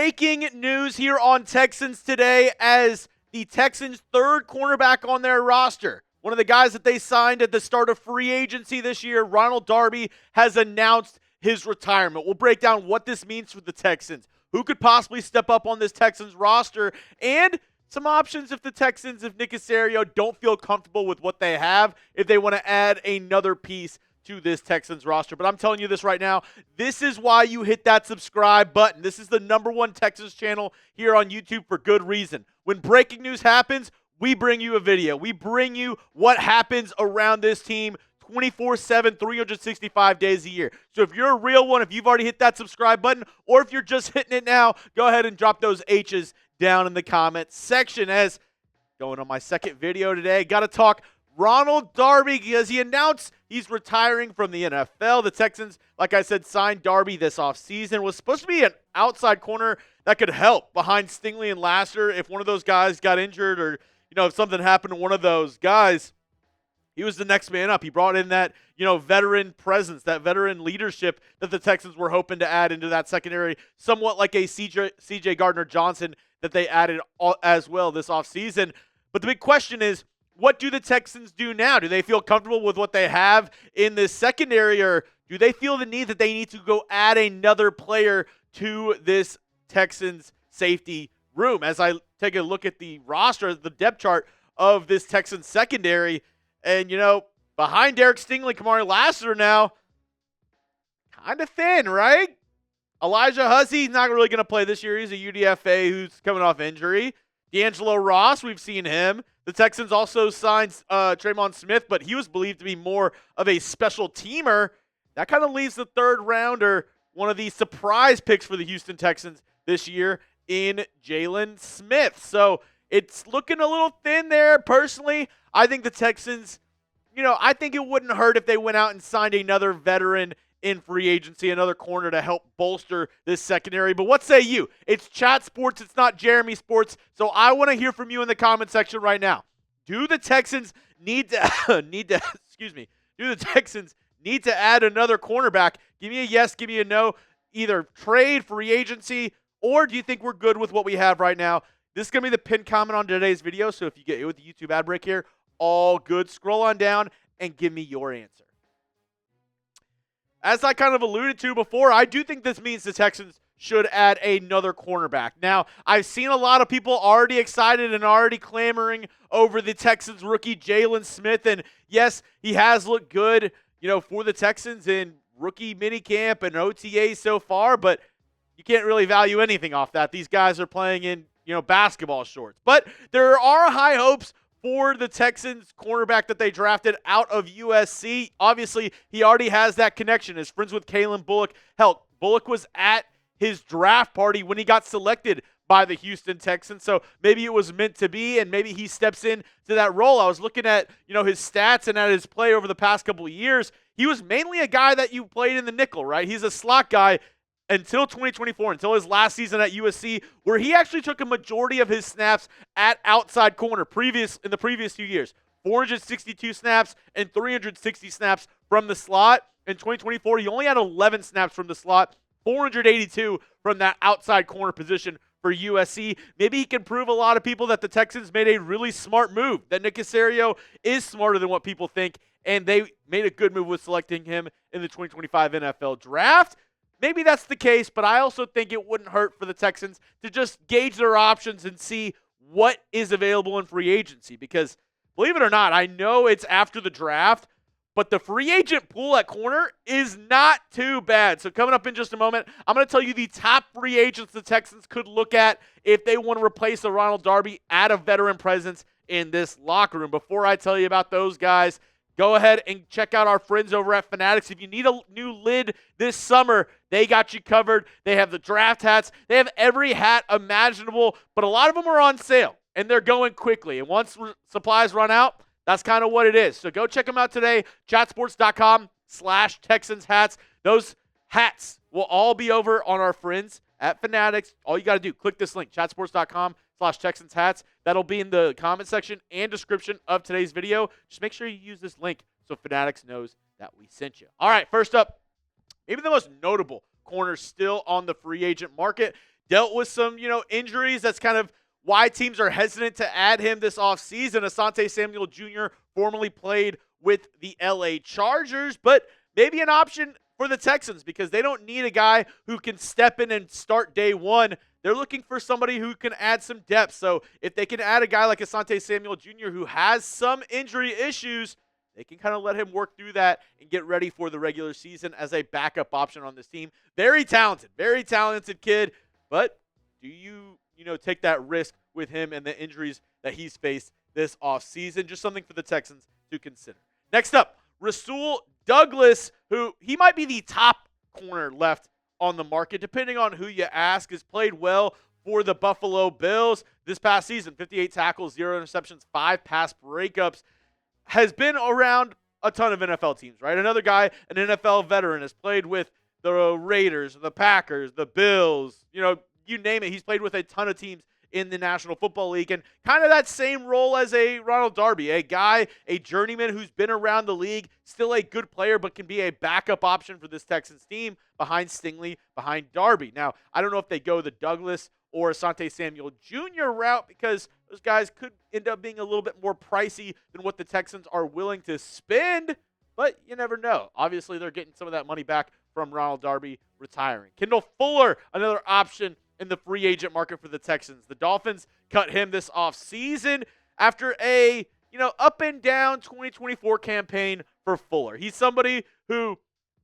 breaking news here on Texans Today as the Texans' third cornerback on their roster. One of the guys that they signed at the start of free agency this year, Ronald Darby, has announced his retirement. We'll break down what this means for the Texans, who could possibly step up on this Texans roster, and some options if the Texans, if Nick Caserio don't feel comfortable with what they have, if they want to add another piece to this Texans roster. But I'm telling you this right now, this is why you hit that subscribe button. This is the #1 Texans channel here on YouTube for good reason. When breaking news happens, we bring you a video. We bring you what happens around this team 24/7, 365 days a year. So if you're a real one, if you've already hit that subscribe button, or if you're just hitting it now, go ahead and drop those H's down in the comments section. As going on my second video today, got to talk Ronald Darby because he announced he's retiring from the NFL. The Texans, like I said, signed Darby this offseason. Was supposed to be an outside corner that could help behind Stingley and Lassiter if one of those guys got injured or, if something happened to one of those guys. He was the next man up. He brought in that, veteran presence, that veteran leadership that the Texans were hoping to add into that secondary, somewhat like a CJ Gardner-Johnson that they added as well this offseason. But the big question is, what do the Texans do now? Do they feel comfortable with what they have in this secondary, or do they feel the need that they need to go add another player to this Texans safety room? As I take a look at the roster, the depth chart of this Texans secondary, and, behind Derek Stingley, Stingley Lassiter now, kind of thin, right? Elijah Hussey's not really going to play this year. He's a UDFA who's coming off injury. D'Angelo Ross, we've seen him. The Texans also signed Jaylin Smith, but he was believed to be more of a special teamer. That kind of leaves the third rounder, one of the surprise picks for the Houston Texans this year, in Jaylin Smith. So it's looking a little thin there. Personally, I think the Texans, I think it wouldn't hurt if they went out and signed another veteran in free agency, another corner to help bolster this secondary. But what say you? It's Chat Sports. It's not Jeremy Sports. So I want to hear from you in the comment section right now. Do the Texans need to Do the Texans need to add another cornerback? Give me a yes, give me a no. Either trade, free agency, or do you think we're good with what we have right now? This is going to be the pinned comment on today's video. So if you get it with the YouTube ad break here, all good. Scroll on down and give me your answer. As I kind of alluded to before, I do think this means the Texans should add another cornerback. Now, I've seen a lot of people already excited and already clamoring over the Texans rookie Jaylin Smith. And yes, he has looked good, for the Texans in rookie minicamp and OTA so far, but you can't really value anything off that. These guys are playing in, basketball shorts. But there are high hopes for the Texans cornerback that they drafted out of USC. Obviously, he already has that connection. His friends with Kalen Bullock. Hell, Bullock was at his draft party when he got selected by the Houston Texans. So maybe it was meant to be, and maybe he steps into that role. I was looking at, his stats and at his play over the past couple of years. He was mainly a guy that you played in the nickel, right? He's a slot guy until 2024, until his last season at USC, where he actually took a majority of his snaps at outside corner in the previous 2 years. 462 snaps and 360 snaps from the slot. In 2024, he only had 11 snaps from the slot, 482 from that outside corner position for USC. Maybe he can prove a lot of people that the Texans made a really smart move, that Nick Caserio is smarter than what people think, and they made a good move with selecting him in the 2025 NFL Draft. Maybe that's the case, but I also think it wouldn't hurt for the Texans to just gauge their options and see what is available in free agency. Because, believe it or not, I know it's after the draft, but the free agent pool at corner is not too bad. So coming up in just a moment, I'm going to tell you the top free agents the Texans could look at if they want to replace a Ronald Darby, add a veteran presence in this locker room. Before I tell you about those guys, go ahead and check out our friends over at Fanatics. If you need a new lid this summer, they got you covered. They have the draft hats. They have every hat imaginable, but a lot of them are on sale, and they're going quickly. And once supplies run out, that's kind of what it is. So go check them out today, chatsports.com/Texans hats. Those hats will all be over on our friends at Fanatics. All you got to do, click this link, chatsports.com/Texans hats. That'll be in the comment section and description of today's video. Just make sure you use this link so Fanatics knows that we sent you. All right, first up, maybe the most notable corner still on the free agent market, dealt with some, injuries. That's kind of why teams are hesitant to add him this offseason. Asante Samuel Jr. formerly played with the LA Chargers, but maybe an option for the Texans because they don't need a guy who can step in and start day one. They're looking for somebody who can add some depth. So if they can add a guy like Asante Samuel Jr. who has some injury issues, they can kind of let him work through that and get ready for the regular season as a backup option on this team. Very talented kid, but do you take that risk with him and the injuries that he's faced this offseason? Just something for the Texans to consider. Next up, Rasul Douglas, who he might be the top corner left on the market, depending on who you ask, has played well for the Buffalo Bills this past season. 58 tackles, 0 interceptions, 5 pass breakups. Has been around a ton of NFL teams, right? Another guy, an NFL veteran, has played with the Raiders, the Packers, the Bills, you name it. He's played with a ton of teams in the National Football League, and kind of that same role as a Ronald Darby, a guy, a journeyman who's been around the league, still a good player, but can be a backup option for this Texans team behind Stingley, behind Darby. Now, I don't know if they go the Douglas or Asante Samuel Jr. route because those guys could end up being a little bit more pricey than what the Texans are willing to spend, but you never know. Obviously, they're getting some of that money back from Ronald Darby retiring. Kendall Fuller, another option in the free agent market for the Texans. The Dolphins cut him this offseason after a, up and down 2024 campaign for Fuller. He's somebody who,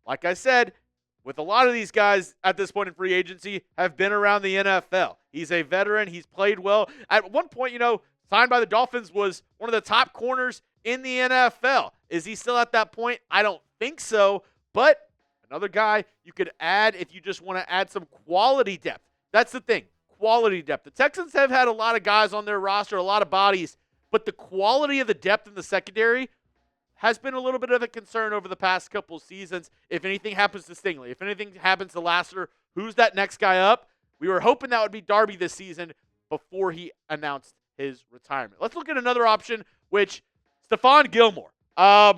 like I said, with a lot of these guys at this point in free agency, have been around the NFL. He's a veteran. He's played well. At one point, signed by the Dolphins, was one of the top corners in the NFL. Is he still at that point? I don't think so, but another guy you could add if you just want to add some quality depth. That's the thing, quality depth. The Texans have had a lot of guys on their roster, a lot of bodies, but the quality of the depth in the secondary has been a little bit of a concern over the past couple seasons. If anything happens to Stingley, if anything happens to Lassiter, who's that next guy up? We were hoping that would be Darby this season before he announced his retirement. Let's look at another option, which Stephon Gilmore. I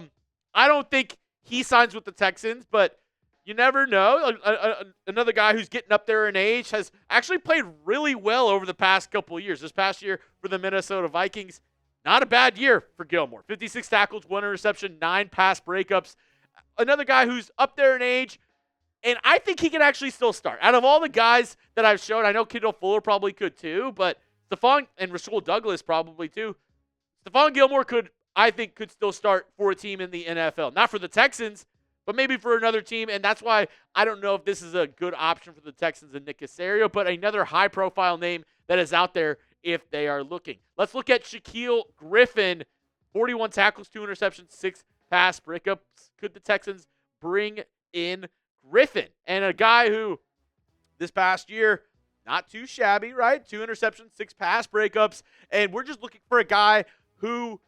don't think he signs with the Texans, but you never know. Another guy who's getting up there in age has actually played really well over the past couple of years. This past year for the Minnesota Vikings, not a bad year for Gilmore. 56 tackles, 1 interception, 9 pass breakups. Another guy who's up there in age, and I think he can actually still start. Out of all the guys that I've shown, I know Kendall Fuller probably could too, but Stephon and Rasul Douglas probably too. Stephon Gilmore could still start for a team in the NFL. Not for the Texans, but maybe for another team, and that's why I don't know if this is a good option for the Texans and Nick Caserio, but another high-profile name that is out there if they are looking. Let's look at Shaquille Griffin. 41 tackles, 2 interceptions, 6 pass breakups. Could the Texans bring in Griffin? And a guy who this past year, not too shabby, right? 2 interceptions, 6 pass breakups, and we're just looking for a guy who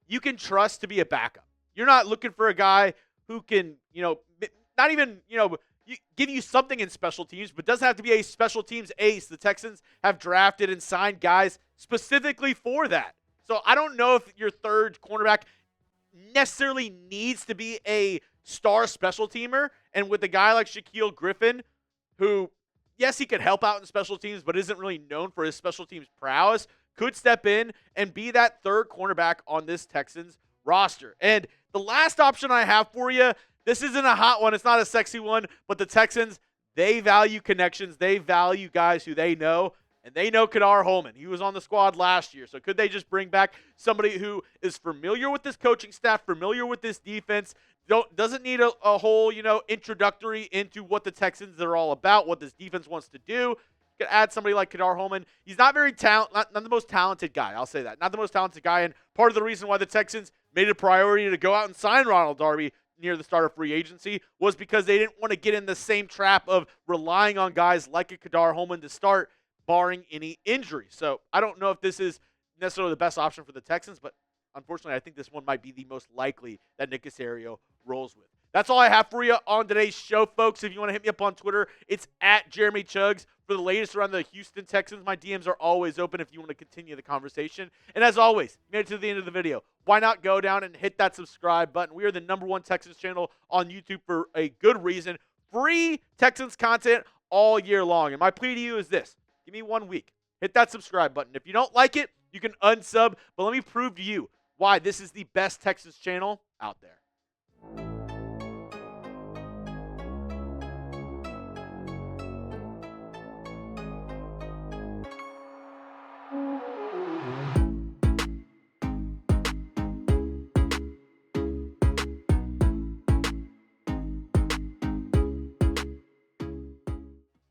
you can trust to be a backup. You're not looking for a guy who can, not even, give you something in special teams, but doesn't have to be a special teams ace. The Texans have drafted and signed guys specifically for that. So I don't know if your third cornerback necessarily needs to be a star special teamer. And with a guy like Shaquille Griffin, who, yes, he could help out in special teams, but isn't really known for his special teams prowess, could step in and be that third cornerback on this Texans roster. And the last option I have for you, this isn't a hot one. It's not a sexy one, but the Texans, they value connections. They value guys who they know, and they know Kadar Holman. He was on the squad last year. So could they just bring back somebody who is familiar with this coaching staff, familiar with this defense, doesn't need a whole, introductory into what the Texans are all about, what this defense wants to do. Could add somebody like Kadar Holman. He's not very not the most talented guy. I'll say that. Not the most talented guy. And part of the reason why the Texans made it a priority to go out and sign Ronald Darby near the start of free agency was because they didn't want to get in the same trap of relying on guys like a Kadar Holman to start, barring any injury. So I don't know if this is necessarily the best option for the Texans, but unfortunately, I think this one might be the most likely that Nick Caserio rolls with. That's all I have for you on today's show, folks. If you want to hit me up on Twitter, it's at Jeremy Chuggs. For the latest around the Houston Texans, my DMs are always open if you want to continue the conversation. And as always, made it to the end of the video. Why not go down and hit that subscribe button? We are the #1 Texans channel on YouTube for a good reason. Free Texans content all year long. And my plea to you is this. Give me 1 week. Hit that subscribe button. If you don't like it, you can unsub. But let me prove to you why this is the best Texans channel out there.